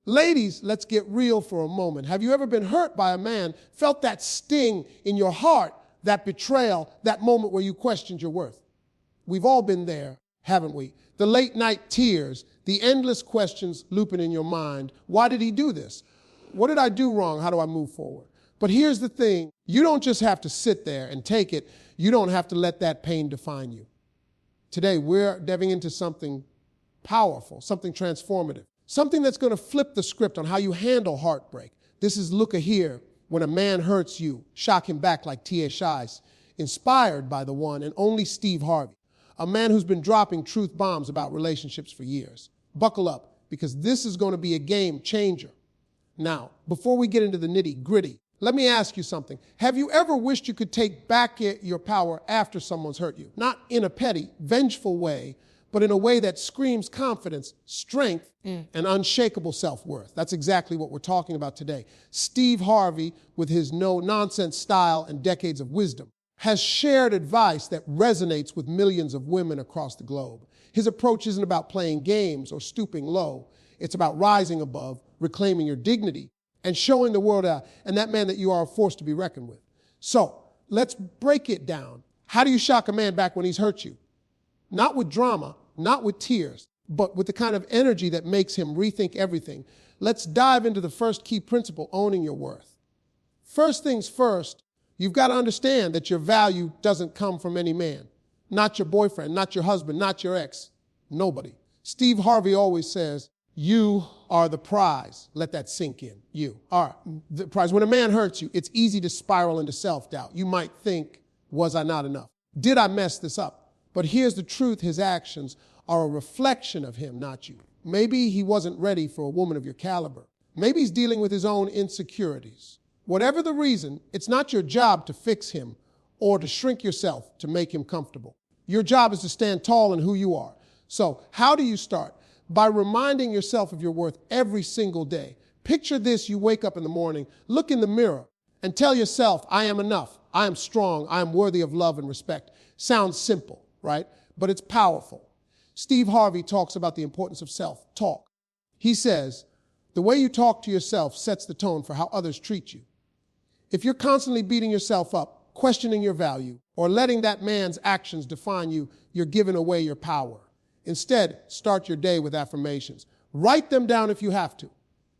Ladies, let's get real for a moment. Have you ever been hurt by a man, felt that sting in your heart, that betrayal, that moment where you questioned your worth? We've all been there, haven't we? The late night tears, the endless questions looping in your mind. Why did he do this? What did I do wrong? How do I move forward? But here's the thing. You don't just have to sit there and take it. You don't have to let that pain define you. Today, we're diving into something powerful, something transformative, something that's going to flip the script on how you handle heartbreak. This is Look Here, when a man hurts you, shock him back like T.A. Shice, inspired by the one and only Steve Harvey, a man who's been dropping truth bombs about relationships for years. Buckle up, because this is going to be a game changer. Now, before we get into the nitty-gritty, let me ask you something. Have you ever wished you could take back your power after someone's hurt you? Not in a petty, vengeful way, but in a way that screams confidence, strength, and unshakable self-worth. That's exactly what we're talking about today. Steve Harvey, with his no-nonsense style and decades of wisdom, has shared advice that resonates with millions of women across the globe. His approach isn't about playing games or stooping low. It's about rising above, reclaiming your dignity, and showing the world and that man that you are a force to be reckoned with. So, let's break it down. How do you shock a man back when he's hurt you? Not with drama, not with tears, but with the kind of energy that makes him rethink everything. Let's dive into the first key principle, owning your worth. First things first, you've got to understand that your value doesn't come from any man. Not your boyfriend, not your husband, not your ex, nobody. Steve Harvey always says, you are the prize. Let that sink in. You are the prize. When a man hurts you, it's easy to spiral into self-doubt. You might think, was I not enough? Did I mess this up? But here's the truth. His actions are a reflection of him, not you. Maybe he wasn't ready for a woman of your caliber. Maybe he's dealing with his own insecurities. Whatever the reason, it's not your job to fix him or to shrink yourself to make him comfortable. Your job is to stand tall in who you are. So how do you start? By reminding yourself of your worth every single day. Picture this: you wake up in the morning, look in the mirror, and tell yourself, I am enough, I am strong, I am worthy of love and respect. Sounds simple, right? But it's powerful. Steve Harvey talks about the importance of self-talk. He says, the way you talk to yourself sets the tone for how others treat you. If you're constantly beating yourself up, questioning your value, or letting that man's actions define you, you're giving away your power. Instead, start your day with affirmations. Write them down if you have to.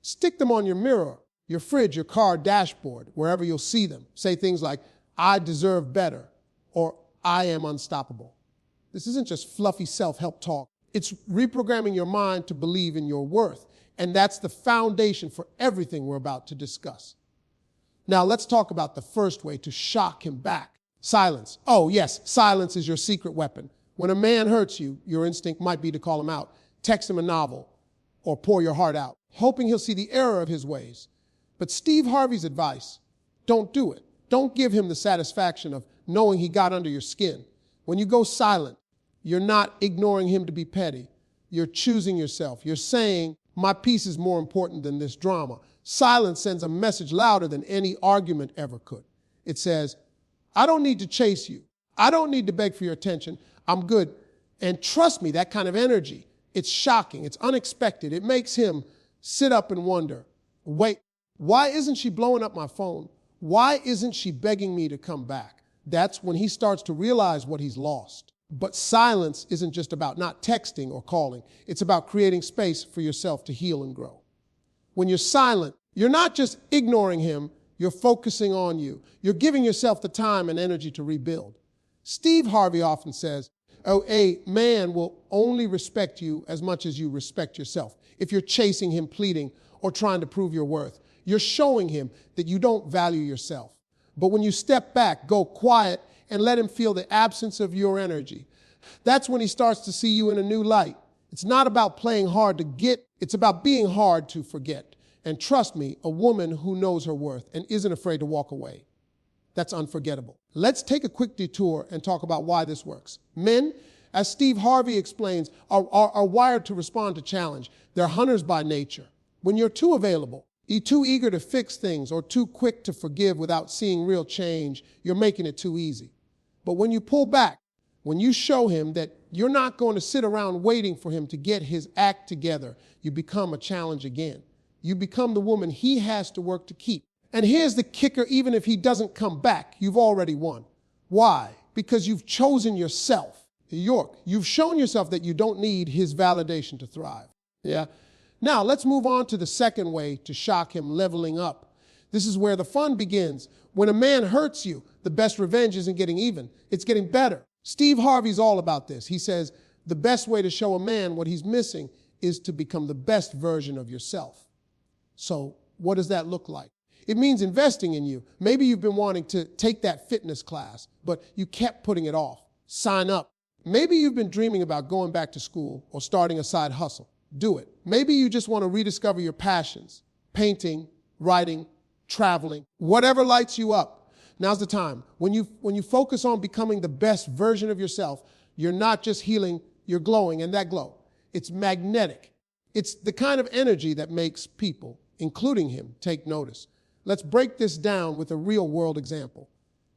Stick them on your mirror, your fridge, your car dashboard, wherever you'll see them. Say things like, I deserve better, or I am unstoppable. This isn't just fluffy self-help talk. It's reprogramming your mind to believe in your worth. And that's the foundation for everything we're about to discuss. Now, let's talk about the first way to shock him back. Silence. Oh, yes, silence is your secret weapon. When a man hurts you, your instinct might be to call him out, text him a novel, or pour your heart out, hoping he'll see the error of his ways. But Steve Harvey's advice, don't do it. Don't give him the satisfaction of knowing he got under your skin. When you go silent, you're not ignoring him to be petty. You're choosing yourself. You're saying, my peace is more important than this drama. Silence sends a message louder than any argument ever could. It says, I don't need to chase you. I don't need to beg for your attention. I'm good. And trust me, that kind of energy, it's shocking. It's unexpected. It makes him sit up and wonder, wait, why isn't she blowing up my phone? Why isn't she begging me to come back? That's when he starts to realize what he's lost. But silence isn't just about not texting or calling. It's about creating space for yourself to heal and grow. When you're silent, you're not just ignoring him, you're focusing on you. You're giving yourself the time and energy to rebuild. Steve Harvey often says, a man will only respect you as much as you respect yourself. If you're chasing him, pleading, or trying to prove your worth, you're showing him that you don't value yourself. But when you step back, go quiet, and let him feel the absence of your energy, that's when he starts to see you in a new light. It's not about playing hard to get, it's about being hard to forget. And trust me, a woman who knows her worth and isn't afraid to walk away, that's unforgettable. Let's take a quick detour and talk about why this works. Men, as Steve Harvey explains, are wired to respond to challenge. They're hunters by nature. When you're too available, you're too eager to fix things, or too quick to forgive without seeing real change, you're making it too easy. But when you pull back, when you show him that you're not going to sit around waiting for him to get his act together, you become a challenge again. You become the woman he has to work to keep. And here's the kicker: even if he doesn't come back, you've already won. Why? Because you've chosen yourself. York, you've shown yourself that you don't need his validation to thrive. Yeah? Now, let's move on to the second way to shock him: leveling up. This is where the fun begins. When a man hurts you, the best revenge isn't getting even, it's getting better. Steve Harvey's all about this. He says the best way to show a man what he's missing is to become the best version of yourself. So what does that look like? It means investing in you. Maybe you've been wanting to take that fitness class, but you kept putting it off. Sign up. Maybe you've been dreaming about going back to school or starting a side hustle. Do it. Maybe you just want to rediscover your passions: painting, writing, traveling, whatever lights you up. Now's the time. When you focus on becoming the best version of yourself, you're not just healing, you're glowing, and that glow, it's magnetic. It's the kind of energy that makes people, including him, take notice. Let's break this down with a real-world example.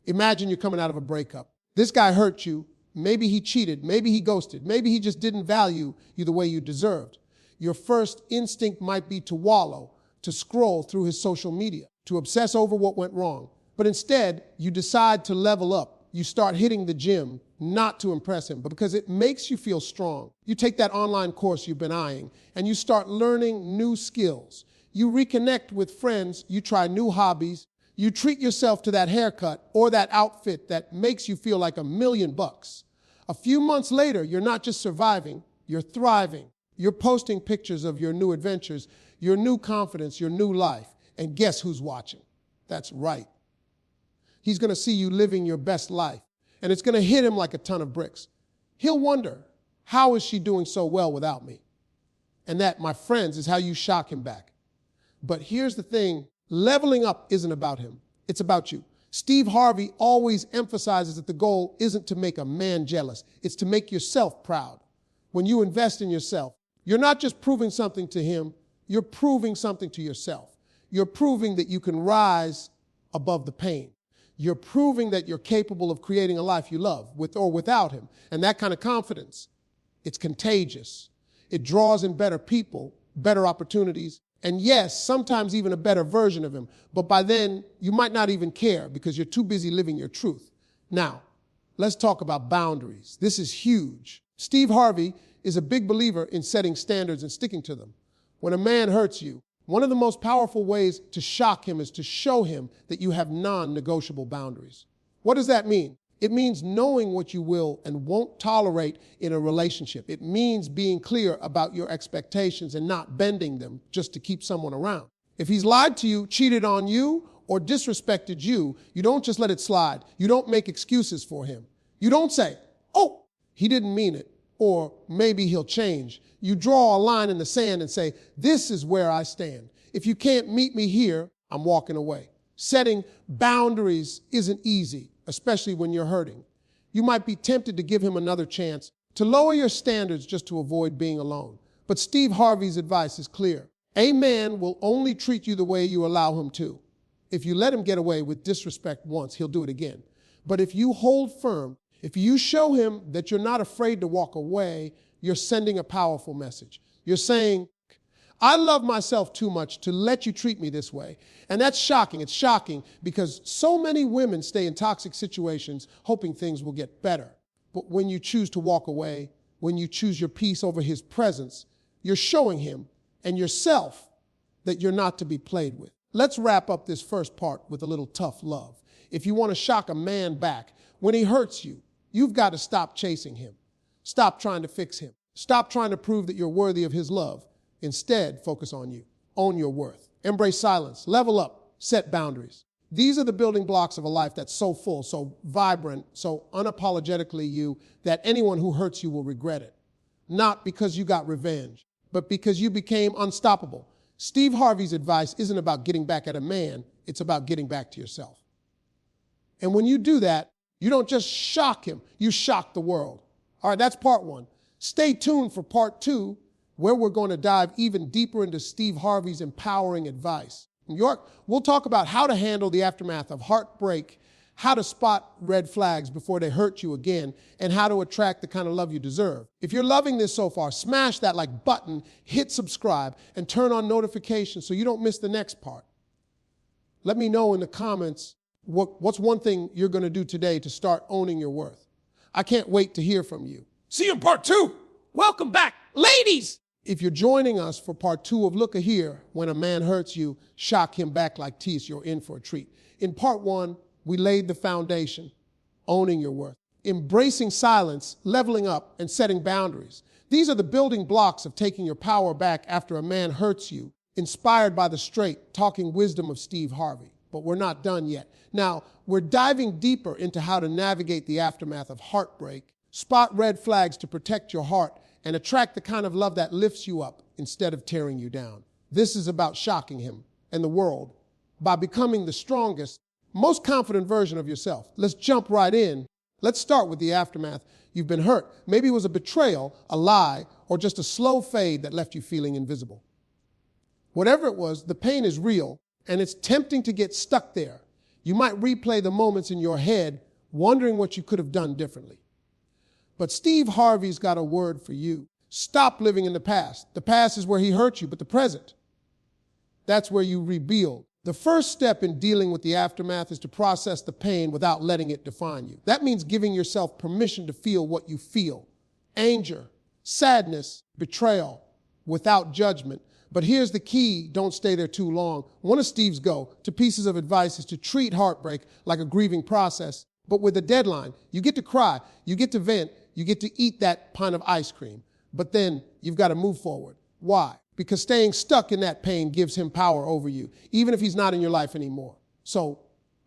Imagine you're coming out of a breakup. This guy hurt you. Maybe he cheated. Maybe he ghosted. Maybe he just didn't value you the way you deserved. Your first instinct might be to wallow, to scroll through his social media, to obsess over what went wrong. But instead, you decide to level up. You start hitting the gym, not to impress him, but because it makes you feel strong. You take that online course you've been eyeing, and you start learning new skills. You reconnect with friends. You try new hobbies. You treat yourself to that haircut or that outfit that makes you feel like $1,000,000. A few months later, you're not just surviving, you're thriving. You're posting pictures of your new adventures, your new confidence, your new life. And guess who's watching? That's right. He's going to see you living your best life, and it's going to hit him like a ton of bricks. He'll wonder, how is she doing so well without me? And that, my friends, is how you shock him back. But here's the thing: leveling up isn't about him. It's about you. Steve Harvey always emphasizes that the goal isn't to make a man jealous. It's to make yourself proud. When you invest in yourself, you're not just proving something to him, you're proving something to yourself. You're proving that you can rise above the pain. You're proving that you're capable of creating a life you love, with or without him. And that kind of confidence, it's contagious. It draws in better people, better opportunities, and yes, sometimes even a better version of him. But by then, you might not even care because you're too busy living your truth. Now, let's talk about boundaries. This is huge. Steve Harvey is a big believer in setting standards and sticking to them. When a man hurts you, one of the most powerful ways to shock him is to show him that you have non-negotiable boundaries. What does that mean? It means knowing what you will and won't tolerate in a relationship. It means being clear about your expectations and not bending them just to keep someone around. If he's lied to you, cheated on you, or disrespected you, you don't just let it slide. You don't make excuses for him. You don't say, "Oh, he didn't mean it," or "maybe he'll change." You draw a line in the sand and say, "This is where I stand. If you can't meet me here, I'm walking away." Setting boundaries isn't easy, especially when you're hurting. You might be tempted to give him another chance, to lower your standards just to avoid being alone. But Steve Harvey's advice is clear. A man will only treat you the way you allow him to. If you let him get away with disrespect once, he'll do it again. But if you hold firm, if you show him that you're not afraid to walk away, you're sending a powerful message. You're saying, "I love myself too much to let you treat me this way." And that's shocking. It's shocking because so many women stay in toxic situations hoping things will get better. But when you choose to walk away, when you choose your peace over his presence, you're showing him and yourself that you're not to be played with. Let's wrap up this first part with a little tough love. If you want to shock a man back, when he hurts you, you've got to stop chasing him. Stop trying to fix him. Stop trying to prove that you're worthy of his love. Instead, focus on you. Own your worth. Embrace silence. Level up. Set boundaries. These are the building blocks of a life that's so full, so vibrant, so unapologetically you that anyone who hurts you will regret it. Not because you got revenge, but because you became unstoppable. Steve Harvey's advice isn't about getting back at a man. It's about getting back to yourself. And when you do that, you don't just shock him, you shock the world. All right, that's part one. Stay tuned for part two, where we're going to dive even deeper into Steve Harvey's empowering advice. In York, we'll talk about how to handle the aftermath of heartbreak, how to spot red flags before they hurt you again, and how to attract the kind of love you deserve. If you're loving this so far, smash that like button, hit subscribe, and turn on notifications so you don't miss the next part. Let me know in the comments what's one thing you're going to do today to start owning your worth. I can't wait to hear from you. See you in part 2. Welcome back, ladies! If you're joining us for part 2 of Look Here, when a man hurts you, shock him back like tease, you're in for a treat. In part 1, we laid the foundation, owning your worth, embracing silence, leveling up, and setting boundaries. These are the building blocks of taking your power back after a man hurts you, inspired by the straight, talking wisdom of Steve Harvey. But we're not done yet. Now, we're diving deeper into how to navigate the aftermath of heartbreak, spot red flags to protect your heart, and attract the kind of love that lifts you up instead of tearing you down. This is about shocking him and the world by becoming the strongest, most confident version of yourself. Let's jump right in. Let's start with the aftermath. You've been hurt. Maybe it was a betrayal, a lie, or just a slow fade that left you feeling invisible. Whatever it was, the pain is real, and it's tempting to get stuck there. You might replay the moments in your head, wondering what you could have done differently. But Steve Harvey's got a word for you. Stop living in the past. The past is where he hurt you, but the present, that's where you rebuild. The first step in dealing with the aftermath is to process the pain without letting it define you. That means giving yourself permission to feel what you feel. Anger, sadness, betrayal, without judgment. But here's the key, don't stay there too long. One of Steve's go-to pieces of advice is to treat heartbreak like a grieving process, but with a deadline. You get to cry, you get to vent, you get to eat that pint of ice cream, but then you've got to move forward. Why? Because staying stuck in that pain gives him power over you, even if he's not in your life anymore. So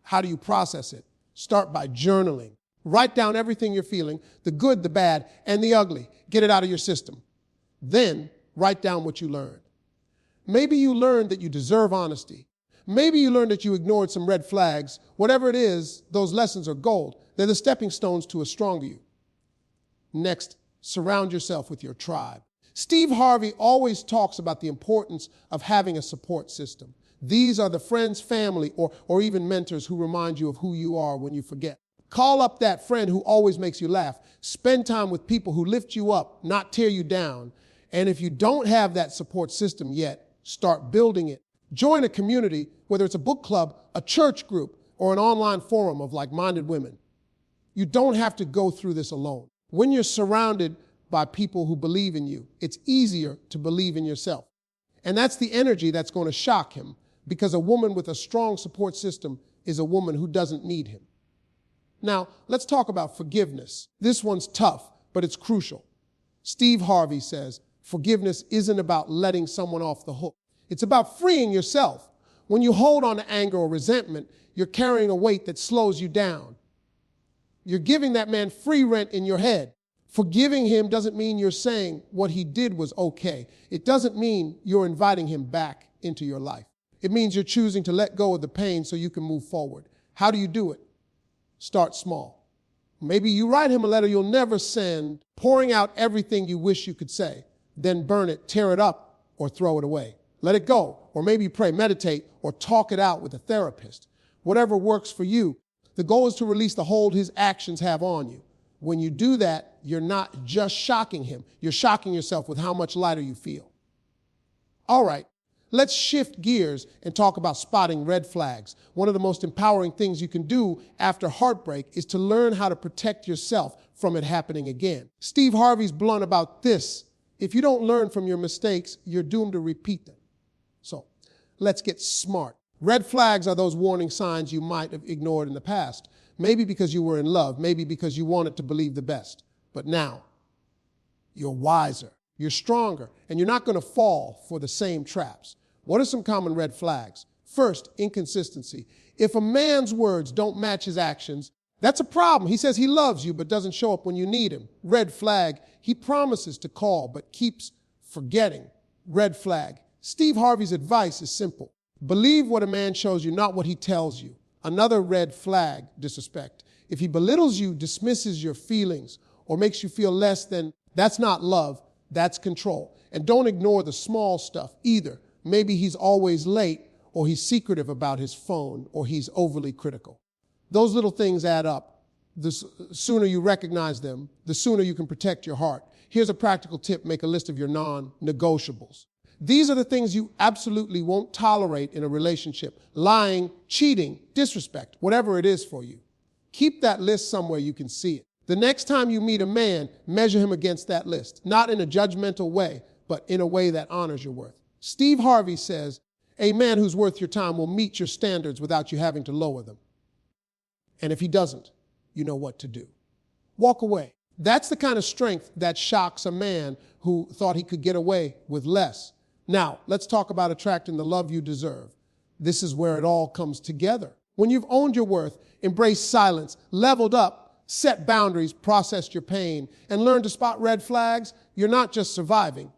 how do you process it? Start by journaling. Write down everything you're feeling, the good, the bad, and the ugly. Get it out of your system. Then write down what you learned. Maybe you learned that you deserve honesty. Maybe you learned that you ignored some red flags. Whatever it is, those lessons are gold. They're the stepping stones to a stronger you. Next, surround yourself with your tribe. Steve Harvey always talks about the importance of having a support system. These are the friends, family, or even mentors who remind you of who you are when you forget. Call up that friend who always makes you laugh. Spend time with people who lift you up, not tear you down. And if you don't have that support system yet, start building it. Join a community, whether it's a book club, a church group, or an online forum of like-minded women. You don't have to go through this alone. When you're surrounded by people who believe in you, it's easier to believe in yourself. And that's the energy that's going to shock him, because a woman with a strong support system is a woman who doesn't need him. Now, let's talk about forgiveness. This one's tough, but it's crucial. Steve Harvey says, forgiveness isn't about letting someone off the hook. It's about freeing yourself. When you hold on to anger or resentment, you're carrying a weight that slows you down. You're giving that man free rent in your head. Forgiving him doesn't mean you're saying what he did was okay. It doesn't mean you're inviting him back into your life. It means you're choosing to let go of the pain so you can move forward. How do you do it? Start small. Maybe you write him a letter you'll never send, pouring out everything you wish you could say. Then burn it, tear it up, or throw it away. Let it go. Or maybe pray, meditate, or talk it out with a therapist. Whatever works for you. The goal is to release the hold his actions have on you. When you do that, you're not just shocking him. You're shocking yourself with how much lighter you feel. All right, let's shift gears and talk about spotting red flags. One of the most empowering things you can do after heartbreak is to learn how to protect yourself from it happening again. Steve Harvey's blunt about this. If you don't learn from your mistakes, you're doomed to repeat them. So let's get smart. Red flags are those warning signs you might have ignored in the past. Maybe because you were in love, maybe because you wanted to believe the best. But now, you're wiser, you're stronger, and you're not going to fall for the same traps. What are some common red flags? First, inconsistency. If a man's words don't match his actions, that's a problem. He says he loves you but doesn't show up when you need him. Red flag. He promises to call but keeps forgetting. Red flag. Steve Harvey's advice is simple. Believe what a man shows you, not what he tells you. Another red flag, disrespect. If he belittles you, dismisses your feelings, or makes you feel less than, that's not love, that's control. And don't ignore the small stuff either. Maybe he's always late, or he's secretive about his phone, or he's overly critical. Those little things add up. The sooner you recognize them, the sooner you can protect your heart. Here's a practical tip. Make a list of your non-negotiables. These are the things you absolutely won't tolerate in a relationship. Lying, cheating, disrespect, whatever it is for you. Keep that list somewhere you can see it. The next time you meet a man, measure him against that list. Not in a judgmental way, but in a way that honors your worth. Steve Harvey says, a man who's worth your time will meet your standards without you having to lower them. And if he doesn't, you know what to do. Walk away. That's the kind of strength that shocks a man who thought he could get away with less. Now, let's talk about attracting the love you deserve. This is where it all comes together. When you've owned your worth, embraced silence, leveled up, set boundaries, processed your pain, and learned to spot red flags, you're not just surviving,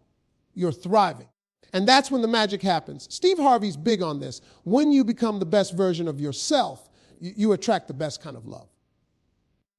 you're thriving. And that's when the magic happens. Steve Harvey's big on this. When you become the best version of yourself, you attract the best kind of love.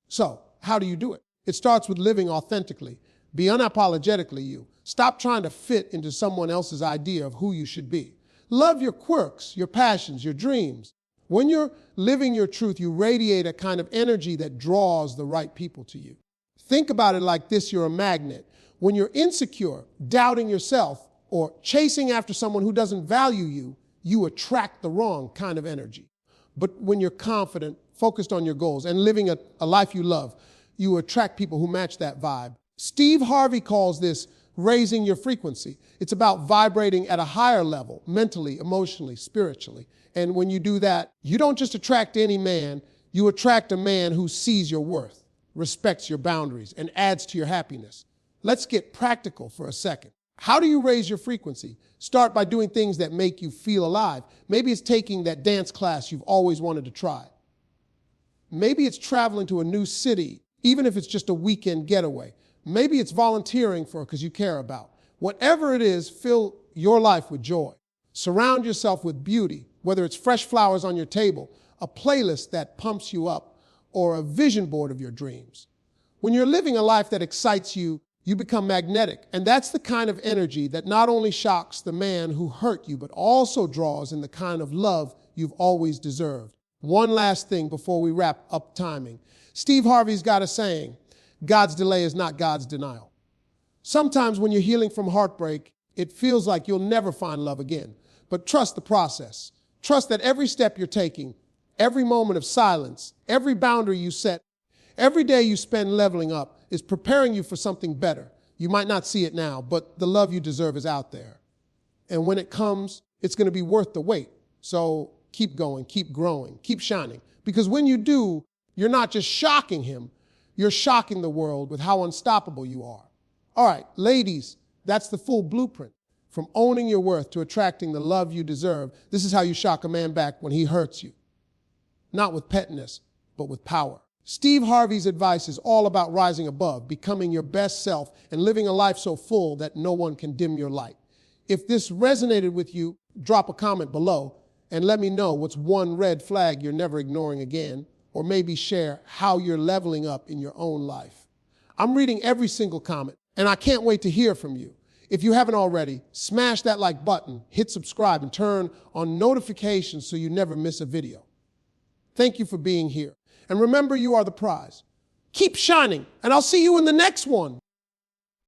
So, how do you do it? It starts with living authentically. Be unapologetically you. Stop trying to fit into someone else's idea of who you should be. Love your quirks, your passions, your dreams. When you're living your truth, you radiate a kind of energy that draws the right people to you. Think about it like this: you're a magnet. When you're insecure, doubting yourself, or chasing after someone who doesn't value you, you attract the wrong kind of energy. But when you're confident, focused on your goals, and living a life you love, you attract people who match that vibe. Steve Harvey calls this raising your frequency. It's about vibrating at a higher level, mentally, emotionally, spiritually. And when you do that, you don't just attract any man, you attract a man who sees your worth, respects your boundaries, and adds to your happiness. Let's get practical for a second. How do you raise your frequency? Start by doing things that make you feel alive. Maybe it's taking that dance class you've always wanted to try. Maybe it's traveling to a new city, even if it's just a weekend getaway. Maybe it's volunteering for because you care about. Whatever it is, fill your life with joy. Surround yourself with beauty, whether it's fresh flowers on your table, a playlist that pumps you up, or a vision board of your dreams. When you're living a life that excites you, you become magnetic. And that's the kind of energy that not only shocks the man who hurt you, but also draws in the kind of love you've always deserved. One last thing before we wrap up timing. Steve Harvey's got a saying: God's delay is not God's denial. Sometimes when you're healing from heartbreak, it feels like you'll never find love again. But trust the process. Trust that every step you're taking, every moment of silence, every boundary you set, every day you spend leveling up is preparing you for something better. You might not see it now, but the love you deserve is out there. And when it comes, it's going to be worth the wait. So keep going, keep growing, keep shining. Because when you do, you're not just shocking him, you're shocking the world with how unstoppable you are. All right, ladies, that's the full blueprint. From owning your worth to attracting the love you deserve, this is how you shock a man back when he hurts you. Not with pettiness, but with power. Steve Harvey's advice is all about rising above, becoming your best self, and living a life so full that no one can dim your light. If this resonated with you, drop a comment below and let me know what's one red flag you're never ignoring again, or maybe share how you're leveling up in your own life. I'm reading every single comment, and I can't wait to hear from you. If you haven't already, smash that like button, hit subscribe, and turn on notifications so you never miss a video. Thank you for being here. And remember, you are the prize. Keep shining, and I'll see you in the next one.